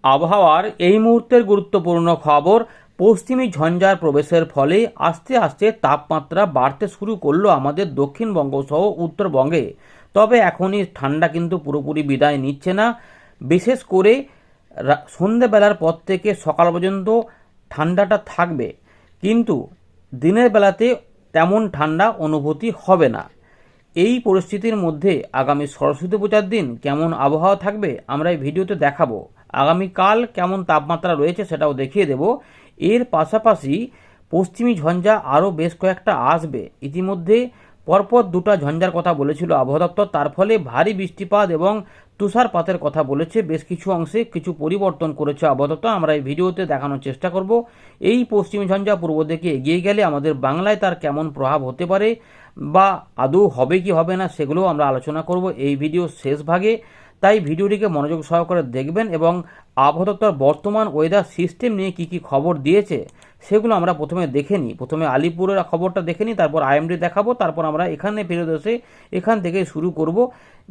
আবহাওয়ার এই মুহূর্তের গুরুত্বপূর্ণ খবর। পশ্চিমী ঝঞ্ঝার প্রবেশের ফলে আস্তে আস্তে তাপমাত্রা বাড়তে শুরু করলো আমাদের দক্ষিণবঙ্গ সহ উত্তরবঙ্গে। তবে এখনই ঠান্ডা কিন্তু পুরোপুরি বিদায় নিচ্ছে না। বিশেষ করে সন্ধ্যেবেলার পর থেকে সকাল পর্যন্ত ঠান্ডাটা থাকবে, কিন্তু দিনের বেলাতে তেমন ঠান্ডা অনুভূতি হবে না। এই পরিস্থিতির মধ্যে আগামী সরস্বতী পূজার দিন কেমন আবহাওয়া থাকবে আমরা এই ভিডিওতে দেখাবো। আগামীকাল কেমন তাপমাত্রা রয়েছে সেটাও দেখিয়ে দেব। এর পাশাপাশি পশ্চিমী ঝঞ্ঝা আরও বেশ কয়েকটা আসবে। ইতিমধ্যে পরপর দুটো ঝঞ্ঝার কথা বলেছিল আবহাওয়া দপ্তর, তার ফলে ভারী বৃষ্টিপাত এবং তুষারপাতের কথা বলেছে। বেশ কিছু অংশে কিছু পরিবর্তন করেছে আবহাওয়া দপ্তর, আমরা এই ভিডিওতে দেখানোর চেষ্টা করব। এই পশ্চিমী ঝঞ্ঝা পূর্ব দিকে এগিয়ে গেলে আমাদের বাংলায় তার কেমন প্রভাব হতে পারে বা আদৌ হবে কি হবে না সেগুলো আমরা আলোচনা করব এই ভিডিও শেষ ভাগে। তাই ভিডিওটিকে মনোযোগ সহকারে দেখবেন এবং আবহাওয়া দপ্তর বর্তমান ওয়েদার সিস্টেম নিয়ে কী কী খবর দিয়েছে সেগুলো আমরা প্রথমে দেখে নিই। প্রথমে আলিপুরের খবরটা দেখে নিই, তারপর আইএমডি দেখাবো, তারপর আমরা এখানে ফেরত এসে এখান থেকে শুরু করব।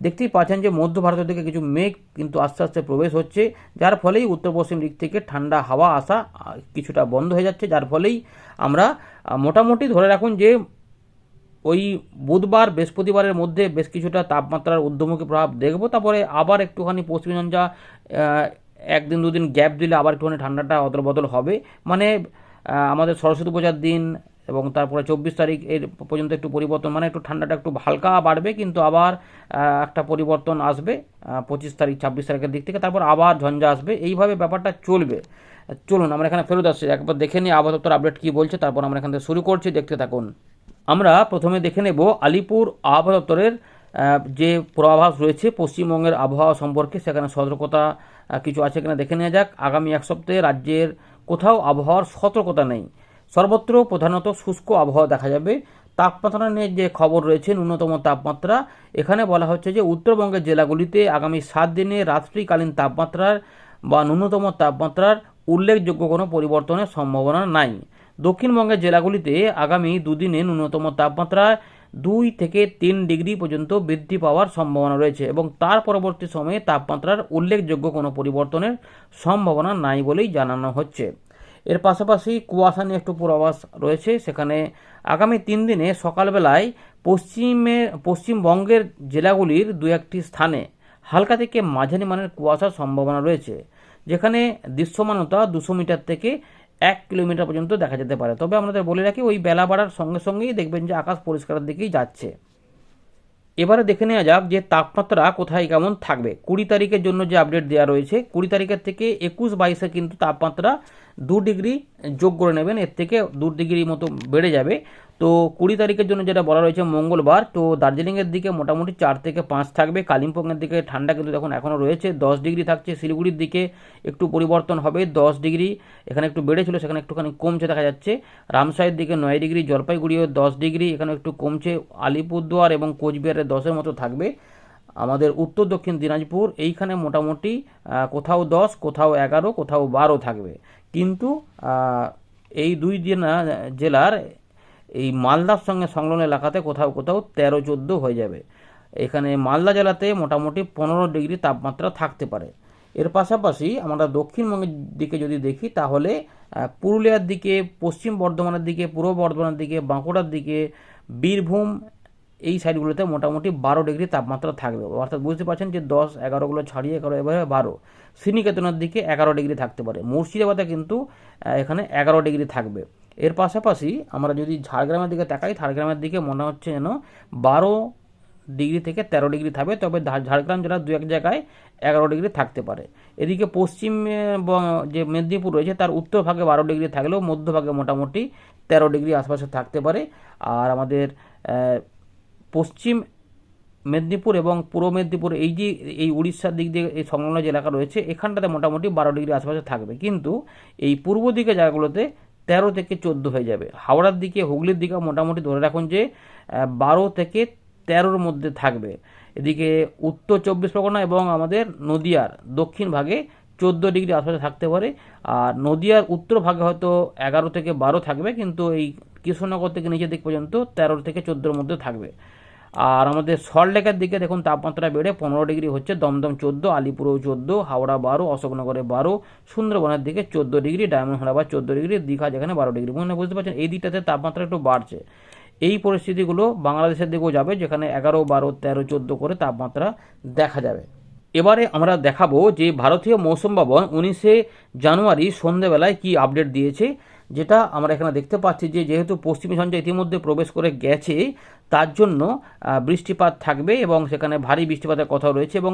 দেখতেই পাচ্ছেন যে মধ্য ভারতের দিকে কিছু মেঘ কিন্তু আস্তে আস্তে প্রবেশ হচ্ছে, যার ফলেই উত্তর পশ্চিম দিক থেকে ঠান্ডা হাওয়া আসা কিছুটা বন্ধ হয়ে যাচ্ছে, যার ফলেই আমরা মোটামুটি ধরে রাখুন যে ওই বুধবার বৃহস্পতিবারের মধ্যে বেশ কিছুটা তাপমাত্রার ঊর্ধ্বমুখী প্রভাব দেখব। তারপরে আবার একটুখানি পশ্চিমী ঝঞ্ঝা একদিন দুদিন গ্যাপ দিলে আবার একটুখানি ঠান্ডাটা অদল বদল হবে। মানে আমাদের সরস্বতী পূজার দিন এবং তারপরে 24 তারিখ এর পর্যন্ত একটু পরিবর্তন, মানে একটু ঠান্ডাটা একটু হালকা বাড়বে, কিন্তু আবার একটা পরিবর্তন আসবে 25 তারিখ 26 তারিখের দিক থেকে, তারপর আবার ঝঞ্ঝা আসবে। এইভাবে ব্যাপারটা চলবে। চলুন আমরা এখানে ফেরত আসছি, একবার দেখে নিই আবহাওয়া দপ্তর আপডেট কী বলছে, তারপর আমরা এখান থেকে শুরু করছি, দেখতে থাকুন। আমরা প্রথমে দেখে নেব আলিপুর আবহাওয়া দপ্তরের যে পূর্বাভাস রয়েছে পশ্চিমবঙ্গের আবহাওয়া সম্পর্কে, সেখানে সতর্কতা কিছু আছে কিনা দেখে নেওয়া যাক। আগামী এক সপ্তাহে রাজ্যের কোথাও আবহাওয়ার সতর্কতা নেই, সর্বত্র প্রধানত শুষ্ক আবহাওয়া দেখা যাবে। তাপমাত্রা নিয়ে যে খবর রয়েছে, ন্যূনতম তাপমাত্রা এখানে বলা হচ্ছে যে উত্তরবঙ্গের জেলাগুলিতে আগামী 7 দিনে রাত্রিকালীন তাপমাত্রার বা ন্যূনতম তাপমাত্রার উল্লেখযোগ্য কোনো পরিবর্তনের সম্ভাবনা নাই। দক্ষিণবঙ্গের জেলাগুলিতে আগামী দুদিনে ন্যূনতম তাপমাত্রা 2 থেকে 3 ডিগ্রি পর্যন্ত বৃদ্ধি পাওয়ার সম্ভাবনা রয়েছে এবং তার পরবর্তী সময়ে তাপমাত্রার উল্লেখযোগ্য কোনো পরিবর্তনের সম্ভাবনা নাই বলেই জানানো হচ্ছে। এর পাশাপাশি কুয়াশা নিয়ে একটু পূর্বাভাস রয়েছে, সেখানে আগামী 3 দিনে সকালবেলায় পশ্চিমবঙ্গের জেলাগুলির 2-1টি স্থানে হালকা থেকে মাঝারি মানের কুয়াশার সম্ভাবনা রয়েছে, যেখানে দৃশ্যমানতা 200 মিটার থেকে 1 কিলোমিটার পর্যন্ত দেখা যেতে পারে। তবে আপনাদের বলে রাখি, ওই বেলা বাড়ার সঙ্গে সঙ্গেই দেখবেন যে আকাশ পরিষ্কারের দিকেই যাচ্ছে। এবারে দেখে নেওয়া যাক যে তাপমাত্রা কোথায় কেমন থাকবে। 20 তারিখের জন্য যে আপডেট দেওয়া রয়েছে, 20 তারিখের থেকে 21-22-এ কিন্তু তাপমাত্রা 2 ডিগ্রি যোগ করে নেবেন, এর থেকে 2 ডিগ্রি মতো বেড়ে যাবে। তো 20 তারিখের জন্য যেটা বলা রয়েছে মঙ্গলবার, তো দার্জিলিংয়ের দিকে মোটামুটি 4 থেকে 5 থাকবে। কালিম্পংয়ের দিকে ঠান্ডা কিন্তু দেখুন এখনও রয়েছে, 10 ডিগ্রি থাকছে। শিলিগুড়ির দিকে একটু পরিবর্তন হবে, 10 ডিগ্রি, এখানে একটু বেড়েছিল সেখানে একটুখানি কমছে দেখা যাচ্ছে। রামসাইয়ের দিকে 9 ডিগ্রি, জলপাইগুড়িও 10 ডিগ্রি, এখানে একটু কমছে। আলিপুরদুয়ার এবং কোচবিহারের 10-এর মতো থাকবে। আমাদের উত্তর দক্ষিণ দিনাজপুর এইখানে মোটামুটি কোথাও 10, কোথাও 11, কোথাও 12 থাকবে। কিন্তু এই দুই জেলার এই মালদার সঙ্গে সংলগ্ন এলাকাতে কোথাও কোথাও 13-14 হয়ে যাবে। এখানে মালদা জেলাতে মোটামুটি 15 ডিগ্রি তাপমাত্রা থাকতে পারে। এর পাশাপাশি আমরা দক্ষিণবঙ্গের দিকে যদি দেখি, তাহলে পুরুলিয়ার দিকে, পশ্চিম বর্ধমানের দিকে, পূর্ব বর্ধমানের দিকে, বাঁকুড়ার দিকে, বীরভূম এই সাইডগুলোতে মোটামুটি 12 ডিগ্রি তাপমাত্রা থাকবে। অর্থাৎ বুঝতে পারছেন যে 10, 11গুলো ছাড়িয়ে 11 এভাবে 12। শ্রীনিকেতনের দিকে 11 ডিগ্রি থাকতে পারে। মুর্শিদাবাদে কিন্তু এখানে 11 ডিগ্রি থাকবে। এর পাশাপাশি আমরা যদি ঝাড়গ্রামের দিকে তাকাই, ঝাড়গ্রামের দিকে মনে হচ্ছে যেন 12 ডিগ্রি থেকে 13 ডিগ্রি থাকবে, তবে ঝাড়গ্রাম জেলার 2-1 জায়গায় 11 ডিগ্রি থাকতে পারে। এদিকে পশ্চিম যে মেদিনীপুর রয়েছে তার উত্তর ভাগে 12 ডিগ্রি থাকলেও মধ্যভাগে মোটামুটি 13 ডিগ্রি আশপাশে থাকতে পারে। আর আমাদের পশ্চিম মেদিনীপুর এবং পূর্ব মেদিনীপুর এই উড়িষ্যার দিক দিয়ে এই সংলগ্ন যে এলাকা রয়েছে এখানটাতে মোটামুটি 12 ডিগ্রি আশপাশে থাকবে, কিন্তু এই পূর্ব দিকে জায়গাগুলোতে 13 থেকে 14 হয়ে যাবে। হাওড়ার দিকে, হুগলির দিকে মোটামুটি ধরে রাখুন যে 12 থেকে 13-র মধ্যে থাকবে। এদিকে উত্তর 24 পরগনা এবং আমাদের নদিয়ার দক্ষিণ ভাগে 14 ডিগ্রি আশপাশে থাকতে পারে। আর নদিয়ার উত্তর ভাগে হয়তো 11 থেকে 12 থাকবে, কিন্তু এই কৃষ্ণনগর থেকে নিচের দিক পর্যন্ত 13 থেকে 14-র মধ্যে থাকবে। আর আমাদের সল্টলেকের দিকে দেখুন তাপমাত্রা বেড়ে 15 ডিগ্রি হচ্ছে, দমদম 14, আলিপুরেও 14, হাওড়া 12, অশোকনগরে 12, সুন্দরবনের দিকে 14 degree, diamond Harbour 14 degree, Digha যেখানে 12 ডিগ্রি। মানে বুঝতে পারছেন এই দিকটাতে তাপমাত্রা একটু বাড়ছে। এই পরিস্থিতিগুলো বাংলাদেশের দিকেও যাবে, যেখানে 11, 12, 13, 14 করে তাপমাত্রা দেখা যাবে। এবারে আমরা দেখাবো যে ভারতীয় মৌসুম ভবন 19 জানুয়ারি সন্ধেবেলায় কি আপডেট দিয়েছে, যেটা আমরা এখানে দেখতে পাচ্ছি যে যেহেতু পশ্চিমী ঝঞ্ঝা ইতিমধ্যে প্রবেশ করে গেছে, তার জন্য বৃষ্টিপাত থাকবে এবং সেখানে ভারী বৃষ্টিপাতের কথা রয়েছে, এবং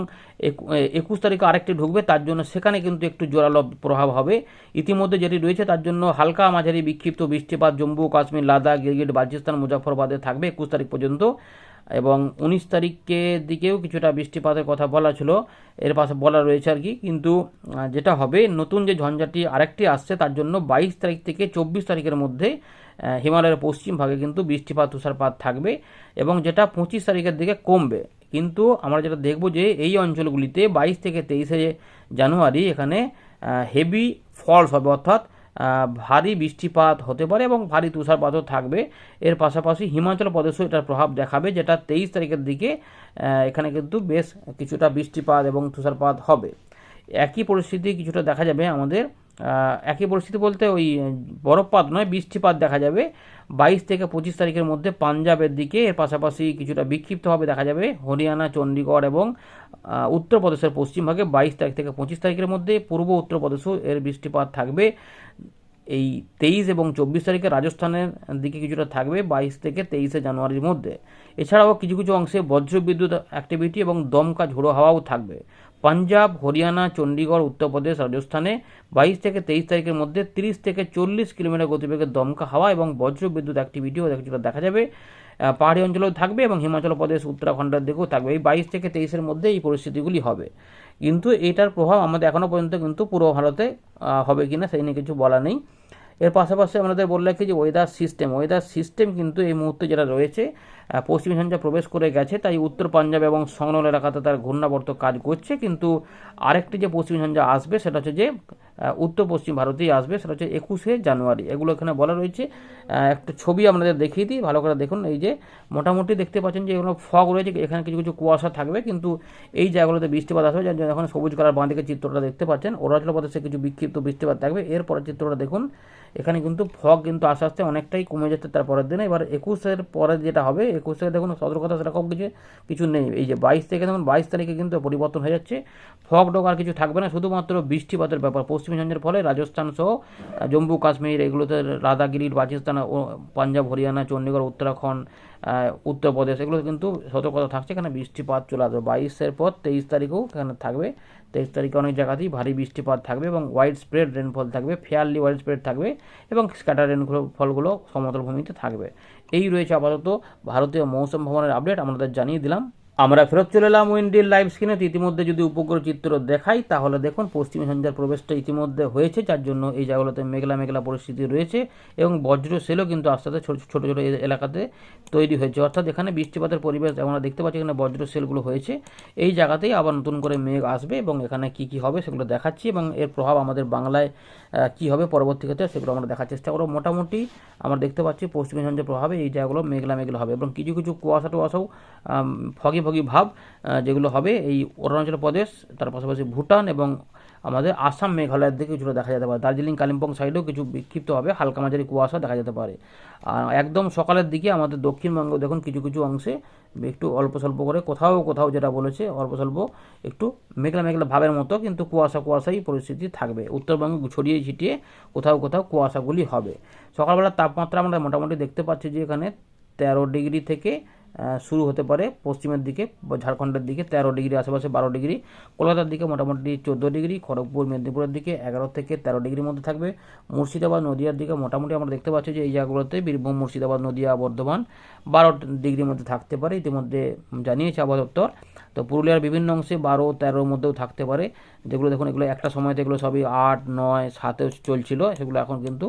21 তারিখে আরেকটি ঢুকবে, তার জন্য সেখানে কিন্তু একটু জোরালো প্রভাব হবে। ইতিমধ্যে যেটি রয়েছে তার জন্য হালকা মাঝারি বিক্ষিপ্ত বৃষ্টিপাত জম্মু কাশ্মীর, লাদাখ, গিলগিট বালচিস্তান, মুজাফরবাদে থাকবে 21 তারিখ পর্যন্ত, এবং 19 তারিখের দিকেও কিছুটা বৃষ্টিপাতের কথা বলা ছিল, এর পাশে বলা রয়েছে আর কি। কিন্তু যেটা হবে, নতুন যে ঝঞ্ঝাটি আরেকটি আসছে, তার জন্য 22 তারিখ থেকে 24 তারিখের মধ্যে হিমালয়ের পশ্চিম ভাগে কিন্তু বৃষ্টিপাত তুষারপাত থাকবে, এবং যেটা 25 তারিখের দিকে কমবে। কিন্তু আমরা যেটা দেখব যে এই অঞ্চলগুলিতে 22 থেকে 23 জানুয়ারি এখানে হেভি ফলস হবে, অর্থাৎ ভারী বৃষ্টিপাত হতে পারে এবং ভারী তুষারপাতও থাকবে। এর পাশাপাশি হিমাচল প্রদেশেও এটার প্রভাব দেখাবে, যেটা 23 তারিখের দিকে এখানে কিন্তু বেশ কিছুটা বৃষ্টিপাত এবং তুষারপাত হবে। একই পরিস্থিতি কিছুটা দেখা যাবে আমাদের, একই পরিস্থিতি বলতে ওই বরফপাত নয়, বৃষ্টিপাত দেখা যাবে 22 থেকে 25 তারিখের মধ্যে পাঞ্জাবের দিকে। এর পাশাপাশি কিছুটা বিক্ষিপ্তভাবে দেখা যাবে হরিয়ানা, চণ্ডীগড় এবং উত্তরপ্রদেশের পশ্চিমভাগে 22 তারিখ থেকে 25 তারিখের মধ্যে। পূর্ব উত্তরপ্রদেশেও এর বৃষ্টিপাত থাকবে এই 23 এবং 24 তারিখে। রাজস্থানের দিকে কিছুটা থাকবে 22 থেকে 23 জানুয়ারির মধ্যে। এছাড়াও কিছু কিছু অংশে বজ্রবিদ্যুৎ অ্যাক্টিভিটি এবং দমকা ঝোড়ো হাওয়াও থাকবে। পাঞ্জাব, হরিয়ানা, চণ্ডীগড়, উত্তরপ্রদেশ, রাজস্থানে 22 থেকে 23 তারিখের মধ্যে 30 থেকে 40 কিলোমিটার গতিবেগের দমকা হাওয়া এবং বজ্রবিদ্যুৎ অ্যাক্টিভিটিও কিছুটা দেখা যাবে। পাহাড়ি অঞ্চলেও থাকবে এবং হিমাচল প্রদেশ, উত্তরাখণ্ডের দিকেও থাকবে। এই 22 থেকে 23 মধ্যে এই পরিস্থিতিগুলি হবে। কিন্তু এটার প্রভাব আমাদের এখনও পর্যন্ত কিন্তু পূর্ব ভারতে হবে কিনা সেই নিয়ে কিছু বলা নেই। এর পাশাপাশি আমাদের বলে রাখি যে ওয়েদার সিস্টেম কিন্তু এই মুহূর্তে যেটা রয়েছে, পশ্চিমী ঝঞ্ঝা প্রবেশ করে গেছে, তাই উত্তর পাঞ্জাব এবং সংলগ্ন এলাকাতে তার ঘূর্ণাবর্ত কাজ করছে। কিন্তু আরেকটি যে পশ্চিমী ঝঞ্ঝা আসবে সেটা হচ্ছে যে উত্তর পশ্চিম ভারতেই আসবে, সেটা হচ্ছে 21 জানুয়ারি। এগুলো এখানে বলা রয়েছে। একটা ছবি আপনাদের দেখিয়ে দিই, ভালো করে দেখুন। এই যে মোটামুটি দেখতে পাচ্ছেন যে এগুলো ফগ রয়েছে, এখানে কিছু কিছু কুয়াশা থাকবে, কিন্তু এই জায়গাগুলোতে বৃষ্টিপাত আসবে। যার জন্য এখন সবুজ কালার বাঁ দিকে চিত্রটা দেখতে পাচ্ছেন। অরুণাচল প্রদেশে কিছু বিক্ষিপ্ত বৃষ্টিপাত থাকবে। এরপরের চিত্রটা দেখুন, এখানে কিন্তু ফগ কিন্তু আস্তে আস্তে অনেকটাই কমে যাচ্ছে তার পরের দিনে। এবার 21 পরে যেটা হবে, 21 থেকে দেখুন সতর্কতা সেরকম কিছু নেই। এই যে 22 থেকে দেখুন 22 তারিখে কিন্তু পরিবর্তন হয়ে যাচ্ছে, ফগ ডগ আর কিছু থাকবে না, শুধুমাত্র বৃষ্টিপাতের ব্যাপার। পশ্চিমী ঝঞ্ঝার ফলে রাজস্থান সহ জম্মু কাশ্মীর, এগুলোতে লাদাখ, গিরিট বালচিস্তান, পাঞ্জাব, হরিয়ানা, চণ্ডীগড়, উত্তরাখণ্ড, উত্তরপ্রদেশ, এগুলো কিন্তু সতর্কতা থাকছে, এখানে বৃষ্টিপাত চলে আসবে। 22 পর 23 তারিখেও এখানে থাকবে। 23 তারিখে অনেক জায়গাতেই ভারী বৃষ্টিপাত থাকবে এবং ওয়াইড স্প্রেড রেনফল থাকবে, ফেয়ারলি ওয়াইড স্প্রেড থাকবে, এবং স্ক্যাটার রেনফলগুলো সমতল ভূমিতে থাকবে। এই রয়েছে আপাতত ভারতীয় মৌসুম ভবনের আপডেট, আমাদের জানিয়ে দিলাম। আমরা ফেরত চলে এলাম উইন্ডিল লাইভ স্ক্রিনে। ইতিমধ্যে যদি উপগ্রহ চিত্র দেখাই, তাহলে দেখুন পশ্চিমী ঝঞ্ঝার প্রবেশটা ইতিমধ্যে হয়েছে, যার জন্য এই জায়গাগুলোতে মেঘলা মেঘলা পরিস্থিতি রয়েছে এবং বজ্র সেলও কিন্তু আস্তে আস্তে ছোটো ছোটো এলাকাতে তৈরি হয়েছে। অর্থাৎ এখানে বৃষ্টিপাতের পরিবেশ আমরা দেখতে পাচ্ছি, এখানে বজ্র সেলগুলো হয়েছে। এই জায়গাতেই আবার নতুন করে মেঘ আসবে এবং এখানে কি কি হবে সেগুলো দেখাচ্ছি, এবং এর প্রভাব আমাদের বাংলায় কি হবে পরবর্তী ক্ষেত্রে সেগুলো আমরা দেখার চেষ্টা করব। মোটামুটি আমরা দেখতে পাচ্ছি পশ্চিমী ঝঞ্ঝার প্রভাবে এই জায়গাগুলো মেঘলা মেঘলা হবে এবং কিছু কিছু কুয়াশা টুয়াশাও ফগি ফগি ভাব যেগুলো হবে এই অরুণাচল প্রদেশ, তার পাশাপাশি ভুটান এবং আমাদের আসাম, মেঘালয়ের দিকে কিছুটা দেখা যেতে পারে। দার্জিলিং, কালিম্পং সাইডেও কিছু বিক্ষিপ্ত হবে, হালকা মাঝারি কুয়াশা দেখা যেতে পারে। আর একদম সকালের দিকে আমাদের দক্ষিণবঙ্গ দেখুন কিছু কিছু অংশে একটু অল্প স্বল্প করে, কোথাও কোথাও যেটা বলেছে অল্প স্বল্প একটু মেঘলা মেঘলা ভাবের মতো, কিন্তু কুয়াশাই পরিস্থিতি থাকবে। উত্তরবঙ্গে ছড়িয়ে ছিটিয়ে কোথাও কোথাও কুয়াশাগুলি হবে। সকালবেলার তাপমাত্রা আমরা মোটামুটি দেখতে পাচ্ছি যে এখানে 13 ডিগ্রি থেকে শুরু হতে পারে পশ্চিমের দিকে, ঝাড়খণ্ডের দিকে 13 ডিগ্রি, আশেপাশে 12 ডিগ্রি, কলকাতার দিকে মোটামুটি 14 ডিগ্রি, খড়গপুর, মেদিনীপুরের দিকে 11 থেকে 13 ডিগ্রির মধ্যে থাকবে। মুর্শিদাবাদ, নদিয়ার দিকে মোটামুটি আমরা দেখতে পাচ্ছি যে এই জায়গাগুলোতে বীরভূম, মুর্শিদাবাদ, নদিয়া, বর্ধমান 12 ডিগ্রির মধ্যে থাকতে পারে, ইতিমধ্যে জানিয়েছে আবহাওয়া দপ্তর। তো পুরুলিয়ার বিভিন্ন অংশে 12-13 মধ্যেও থাকতে পারে, যেগুলো দেখুন এগুলো একটা সময়তে এগুলো সবই 8, 9, 7 চলছিল, সেগুলো এখন কিন্তু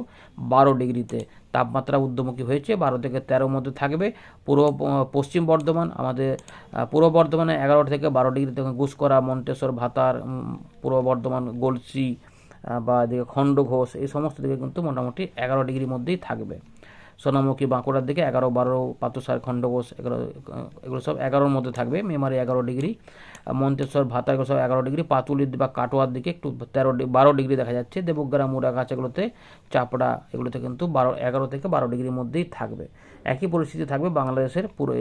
12 ডিগ্রিতে তাপমাত্রা ঊর্ধ্বমুখী হয়েছে, 12 থেকে 13 মধ্যে থাকবে। পশ্চিম বর্ধমান, আমাদের পূর্ব বর্ধমানে 11 থেকে 12 ডিগ্রি থেকে গুসকরা, মন্তেশ্বর, ভাতার, পূর্ব বর্ধমান, গলসি বা এদিকে খণ্ডঘোষ, এই সমস্ত দিকে কিন্তু মোটামুটি 11 ডিগ্রির মধ্যেই থাকবে। সোনামুখী বাঁকুড়ার দিকে 11-12, পাথরসার খণ্ডঘোষ এগুলো সব 11-র মধ্যে থাকবে, মেমারি 11 ডিগ্রি, মন্তেশ্বর ভাতা এগুলো সব 11 ডিগ্রি, পাতুলি বা কাটোয়ার দিকে একটু 12 ডিগ্রি দেখা যাচ্ছে, দেবগ্রাম মুড়াগাছ এগুলোতে, চাপড়া এগুলোতে কিন্তু 11 থেকে 12 ডিগ্রির মধ্যেই থাকবে। একই পরিস্থিতি থাকবে বাংলাদেশের পুরো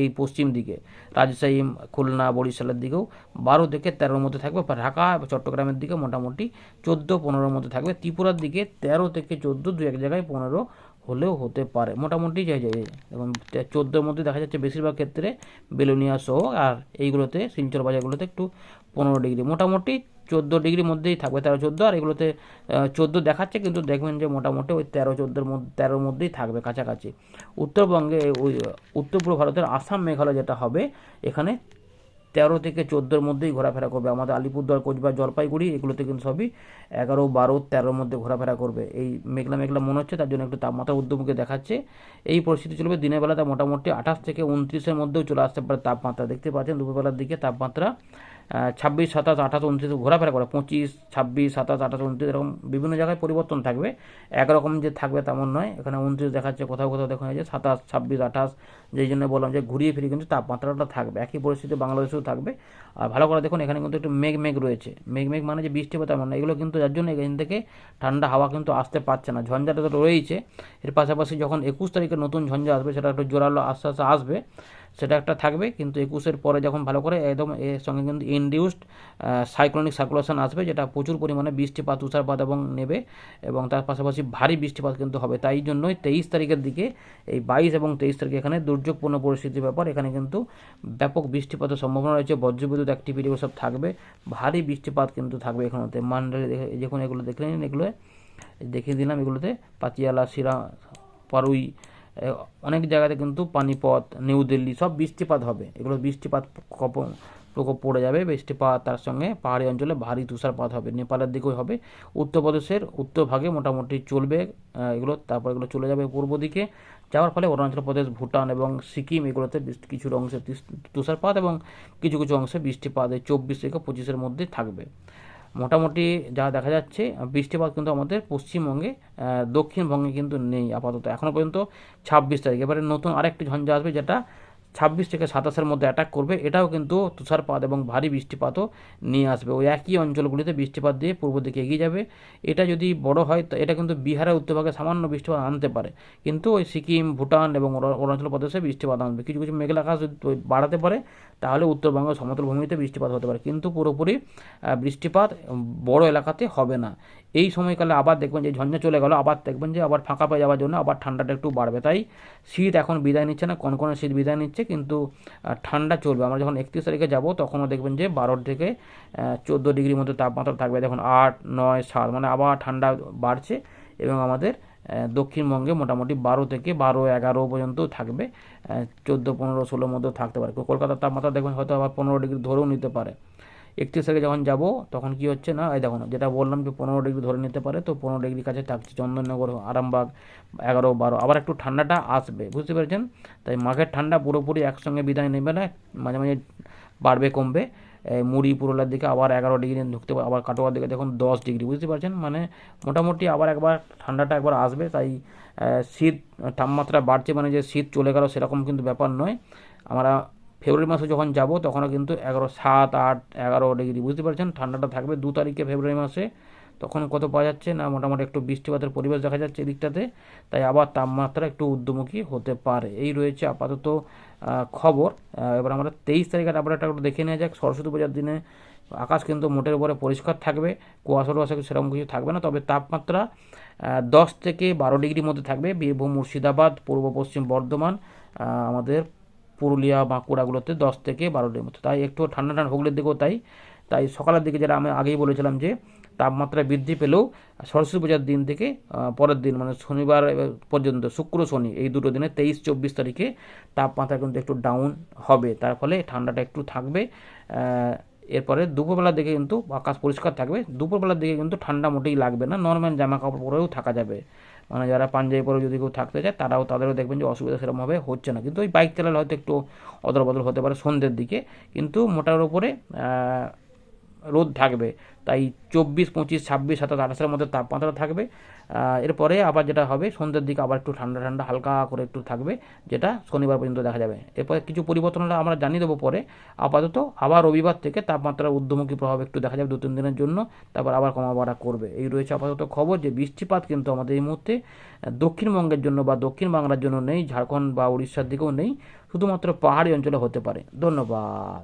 এই পশ্চিম দিকে, রাজশাহী, খুলনা, বরিশালের দিকেও 12 থেকে 13-র মধ্যে থাকবে। ঢাকা, চট্টগ্রামের দিকে মোটামুটি 14-15-র মধ্যে থাকবে। ত্রিপুরার দিকে 13 থেকে 14, দু এক জায়গায় 15 হলেও হতে পারে। মোটামুটি এবং 14-র মধ্যে দেখা যাচ্ছে বেশিরভাগ ক্ষেত্রে বেলোনিয়া সহ, আর এইগুলোতে শিলচর বাজারগুলোতে একটু 15 ডিগ্রি, মোটামুটি 14 ডিগ্রির মধ্যেই থাকবে, 13-14, আর এগুলোতে 14 দেখাচ্ছে, কিন্তু দেখবেন যে মোটামুটি ওই 13-14-13-র মধ্যেই থাকবে কাছাকাছি। উত্তরবঙ্গে ওই উত্তর পূর্ব ভারতের আসাম, মেঘালয় যেটা হবে, এখানে 13 থেকে 14-র মধ্যেই ঘোরাফেরা করবে। আমাদের আলিপুরদুয়ার, কোচবিহার, জলপাইগুড়ি এগুলোতে কিন্তু সবই 11, 12, 13-র মধ্যে ঘোরাফেরা করবে। এই মেঘলা মেঘলা মনে হচ্ছে, তার জন্য একটু তাপমাত্রা ঊর্ধ্বমুখী দেখাচ্ছে। এই পরিস্থিতি চলবে দিনের বেলাতে, মোটামুটি 28 থেকে 29-এর মধ্যেও চলে আসতে পারে তাপমাত্রা। দেখতে পাচ্ছেন দুপুরবেলার দিকে তাপমাত্রা 26, 27, 28, 29 ঘোরাফেরা করে, 25, 26, 27, 28, 29 এরকম বিভিন্ন জায়গায় পরিবর্তন থাকবে। একরকম যে থাকবে তেমন নয়। এখানে 29 দেখাচ্ছে, কোথাও কোথাও দেখা যাচ্ছে 27, 26, 28, যেই জন্য বললাম যে ঘুরিয়ে ফিরিয়ে কিন্তু তাপমাত্রাটা থাকবে। একই পরিস্থিতি বাংলাদেশেও থাকবে। আর ভালো করে দেখুন, এখানে কিন্তু একটু মেঘ রয়েছে। মেঘ মানে যে বৃষ্টি হবে তেমন না, এগুলো কিন্তু যার জন্য এখান থেকে ঠান্ডা হাওয়া কিন্তু আসতে পারছে না। ঝঞ্ঝাটা তো রয়েছে, এর পাশাপাশি যখন 21 তারিখে নতুন ঝঞ্ঝা আসবে, সেটা একটু জোরালো আস্তে আস্তে আসবে, সেটা একটা থাকবে। কিন্তু 21-এর পরে যখন ভালো করে একদম এর সঙ্গে কিন্তু ইনডিউসড সাইক্লোনিক সার্কুলেশন আসবে, যেটা প্রচুর পরিমাণে বৃষ্টিপাত, তুষারপাত এবং নেবে, এবং তার পাশাপাশি ভারী বৃষ্টিপাত কিন্তু হবে। তাই জন্যই 23 তারিখের দিকে, এই 22 এবং 23 তারিখে এখানে দুর্যোগপূর্ণ পরিস্থিতির ব্যাপার। এখানে কিন্তু ব্যাপক বৃষ্টিপাতের সম্ভাবনা রয়েছে, বজ্রবিদ্যুৎ অ্যাক্টিভিটি সব থাকবে, ভারী বৃষ্টিপাত কিন্তু থাকবে এখানেতে। মান্ডালি যখন এগুলো দেখে নিন, এগুলো দেখিয়ে দিলাম, এগুলোতে পাতিয়ালা, সিরা, পারুই, অনেক জায়গাতে কিন্তু পানিপথ, নিউ দিল্লি সব বৃষ্টিপাত হবে। এগুলো বৃষ্টিপাত প্রকোপ পড়ে যাবে, বৃষ্টিপাত, তার সঙ্গে পাহাড়ি অঞ্চলে ভারী তুষারপাত হবে। নেপালের দিকেও হবে, উত্তরপ্রদেশের উত্তরভাগে মোটামুটি চলবে এগুলো। তারপর এগুলো চলে যাবে পূর্ব দিকে, যাওয়ার ফলে অরুণাচল প্রদেশ, ভুটান এবং সিকিম এগুলোতে কিছু অংশে তুষারপাত এবং কিছু কিছু অংশে বৃষ্টিপাত 24 থেকে 25-এর মধ্যে থাকবে। মোটামুটি যা দেখা যাচ্ছে, বৃষ্টিপাত কিন্তু আমাদের পশ্চিমবঙ্গে, দক্ষিণবঙ্গে কিন্তু নেই আপাতত এখনও পর্যন্ত। 26 তারিখ এবারে নতুন আরেকটি ঝঞ্ঝা আসবে, যেটা 26 থেকে 27-এর মধ্যে অ্যাটাক করবে। এটাও কিন্তু তুষারপাত এবং ভারী বৃষ্টিপাতও নিয়ে আসবে। ওই একই অঞ্চলগুলিতে বৃষ্টিপাত দিয়ে পূর্ব দিকে এগিয়ে যাবে। এটা যদি বড় হয়, তো এটা কিন্তু বিহারের উত্তরভাগে সামান্য বৃষ্টিপাত আনতে পারে, কিন্তু ওই সিকিম, ভুটান এবং অরুণাচল প্রদেশে বৃষ্টিপাত আনবে। কিছু কিছু মেঘলা আকাশ যদি বাড়াতে পারে, তাহলে উত্তরবঙ্গের সমতল ভূমিতে বৃষ্টিপাত হতে পারে, কিন্তু পুরোপুরি বৃষ্টিপাত বড় এলাকাতে হবে না। এই সময়কালে আবার দেখবেন যে ঝঞ্ঝা চলে গেল, আবার দেখবেন যে আবার ফাঁকা পেয়ে যাওয়ার জন্য আবার ঠান্ডাটা একটু বাড়বে। তাই শীত এখন বিদায় নিচ্ছে না, কনকনে শীত বিদায় নিচ্ছে, কিন্তু ঠান্ডা চলবে। আমরা যখন 31 তারিখে যাব, তখনও দেখবেন যে 12 থেকে 14 ডিগ্রির মধ্যে তাপমাত্রা থাকবে। দেখুন 8, 9, 7 মানে আবার ঠান্ডা বাড়ছে, এবং আমাদের দক্ষিণবঙ্গে মোটামুটি 12 থেকে 12, 11 পর্যন্ত থাকবে, 14, 15, 16 মধ্যেও থাকতে পারে। কলকাতার তাপমাত্রা দেখবেন হয়তো আবার 15 ডিগ্রি ধরেও নিতে পারে। 31 তারিখে যখন যাব, তখন কি হচ্ছে না, এই দেখুন যেটা বললাম যে 15 ডিগ্রি ধরে নিতে পারে, তো 15 ডিগ্রি কাছে থাকছে চন্দননগর, আরামবাগ 11, 12, আবার একটু ঠান্ডাটা আসবে, বুঝতে পেরেছেন। তাই মাঘের ঠান্ডা পুরোপুরি একসঙ্গে বিদায় নেবে না, মাঝে মাঝে বাড়বে কমবে। মুড়ি, পুরুলিয়ার দিকে আবার 11 ডিগ্রি ঢুকতে পারে, আবার কাটোয়ার দিকে দেখুন 10 ডিগ্রি, বুঝতে পারছেন। মানে মোটামুটি আবার একবার ঠান্ডাটা একবার আসবে। তাই শীত, তাপমাত্রা বাড়ছে মানে যে শীত চলে গেল সেরকম কিন্তু ব্যাপার নয়। আমরা ফেব্রুয়ারি মাসে যখন যাব, তখনও কিন্তু 7, 8, 11 ডিগ্রি, বুঝতে পারছেন, ঠান্ডাটা থাকবে। 2 তারিখে ফেব্রুয়ারি মাসে, তখন কত পাওয়া যাচ্ছে না, মোটামুটি একটু বৃষ্টিপাতের পরিবেশ দেখা যাচ্ছে এদিকটাতে। তাই আবার তাপমাত্রা একটু ঊর্ধ্বমুখী হতে পারে। এই রয়েছে আপাতত খবর। এবার আমরা 23 তারিখের আবার একটু দেখে নেওয়া যাক। সরস্বতী পূজার দিনে আকাশ কিন্তু মোটের উপরে পরিষ্কার থাকবে, কুয়াশা সেরকম কিছু থাকবে না, তবে তাপমাত্রা 10 থেকে 12 ডিগ্রির মধ্যে থাকবে। বীরভূম, মুর্শিদাবাদ, পূর্ব পশ্চিম বর্ধমান, আমাদের পুরুলিয়া, বাঁকুড়াগুলোতে 10 থেকে 12 ডিগ্রির মধ্যে। তাই একটু ঠান্ডা হুগলির দিকেও তাই সকালের দিকে, যেটা আমি আগেই বলেছিলাম যে তাপমাত্রা বৃদ্ধি পেলেও সরস্বতী পূজার দিন থেকে পরের দিন মানে শনিবার পর্যন্ত, শুক্র শনি এই দুটো দিনে 23, 24 তারিখে তাপমাত্রা কিন্তু একটু ডাউন হবে, তার ফলে ঠান্ডাটা একটু থাকবে। এরপরে দুপুরবেলার দিকে কিন্তু আকাশ পরিষ্কার থাকবে, দুপুরবেলার দিকে কিন্তু ঠান্ডা মোটেই লাগবে না, নর্মাল জামা কাপড় পরেও থাকা যাবে। মানে যারা পাঞ্জাবি পরে যদি কেউ থাকতে চায়, তাদেরও দেখবেন যে অসুবিধা সেরকমভাবে হচ্ছে না। কিন্তু ওই বাইক চালালে হয়তো একটু অদল বদল হতে পারে সন্ধ্যের দিকে, কিন্তু মোটার উপরে রোদ থাকবে। তাই 24, 25, 26, 27, 28-এর মধ্যে তাপমাত্রা থাকবে। এরপরে আবার যেটা হবে সন্ধ্যের দিকে আবার একটু ঠান্ডা ঠান্ডা হালকা করে একটু থাকবে, যেটা শনিবার পর্যন্ত দেখা যাবে। এরপরে কিছু পরিবর্তন হলে আমরা জানিয়ে দেবো পরে। আপাতত আবার রবিবার থেকে তাপমাত্রার ঊর্ধ্বমুখী প্রভাব একটু দেখা যাবে 2-3 দিনের জন্য, তারপর আবার কমা বাড়া করবে। এই রয়েছে আপাতত খবর, যে বৃষ্টিপাত কিন্তু আমাদের এই মুহূর্তে দক্ষিণবঙ্গের জন্য বা দক্ষিণ বাংলার জন্য নেই, ঝাড়খণ্ড বা উড়িষ্যার দিকেও নেই, শুধুমাত্র পাহাড়ি অঞ্চলে হতে পারে। ধন্যবাদ।